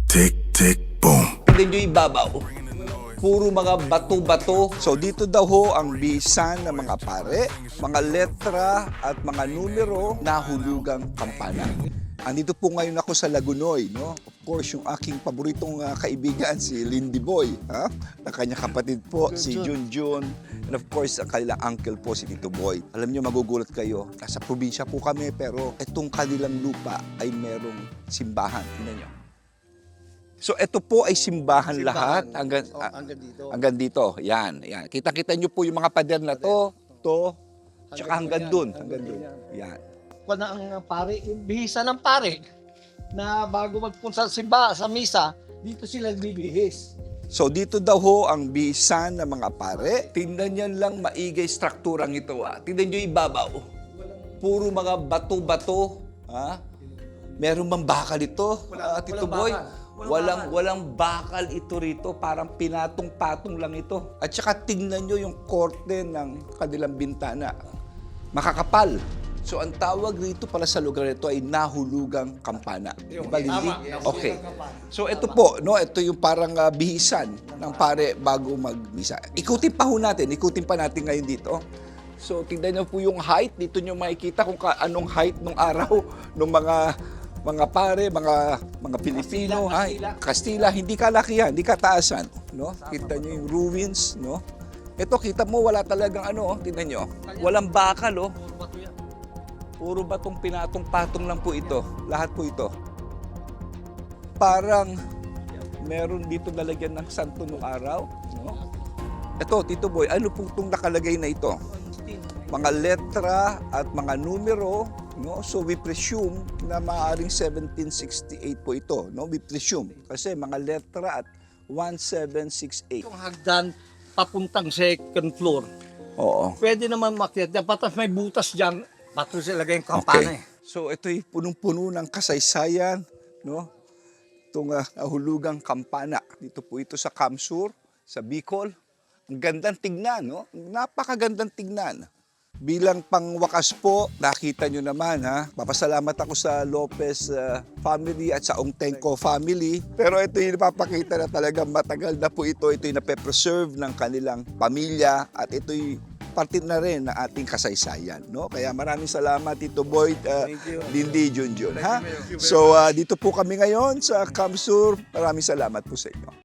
Tick, tick, boom. Tignan nyo ibabaw. Puro mga bato-bato. So dito daw ho ang bisan ng mga pare, mga letra at mga numero na hulugang kampana. Andito po ngayon ako sa Lagunoy, no? Of course, yung aking paboritong kaibigan, si Lindy Boy, ha? Ang kanyang kapatid po, si Junjun. And of course, ang kanilang uncle po, si Tito Boy. Alam niyo, magugulat kayo. Nasa probinsya po kami, pero itong kanilang lupa ay merong simbahan. Tingnan niyo. So ito po ay simbahan lahat hanggang dito. hanggang dito. Yan, yan. Kita-kita niyo po yung mga pader na to, tsaka hanggang dun, hanggang dun. Yan. Kung na ang pare, yung bihisa ng pare, na bago magpunta sa simba, sa misa, dito sila bibihis. So dito daw ho ang bisan ng mga pare. Tingnan niyo lang maigay strukturang ito. Tingnan niyo ibabaw. Puro mga bato-bato. Ha? Meron bang bakal ito, Tito Boy? Walang bakal ito rito, parang pinatong-patong lang ito. At saka tingnan nyo yung korte ng kanilang bintana. Makakapal. So ang tawag rito pala sa lugar ito ay nahulugang kampana. Diba, Lindy? Okay. So ito po, no, ito yung parang bihisan ng pare bago magmisa. Ikutin pa natin ngayon dito. So tingnan nyo po yung height, dito nyo makikita kung anong height ng araw ng mga pare, mga Pilipino, Kastila, hindi kalakihan, hindi kataasan, no? Kita niyo yung ruins, no? Ito kita mo wala talagang tingnan niyo. Walang bakal, oh. Puro batong pinatong-patong lang po ito. Lahat po ito. Parang meron dito nalagyan ng santo nung araw, no? Ito, Tito Boy, ano po itong nakalagay na ito? Mga letra at mga numero, no? So we presume na maaaring 1768 po ito, no? We presume kasi mga letra at 1768. Yung hagdan, papuntang second floor. Oo. Pwede naman makyat dyan, patas may butas dyan, patas ilagay yung kampana. Okay. So ito'y punong-puno ng kasaysayan, no? Itong hulugang kampana. Dito po ito sa Kamsur, sa Bicol. Ang gandang tignan, no? Napakagandang tignan. Bilang pangwakas po, nakita nyo naman, papasalamat ako sa Lopez family at sa Ongtenko family. Pero ito yung napapakita na talagang matagal na po ito. Ito yung nape-preserve ng kanilang pamilya at ito yung parte na rin ng ating kasaysayan, no? Kaya maraming salamat, Tito Boy, Lindy, Junjun, ha? So dito po kami ngayon sa Kamsur. Maraming salamat po sa inyo.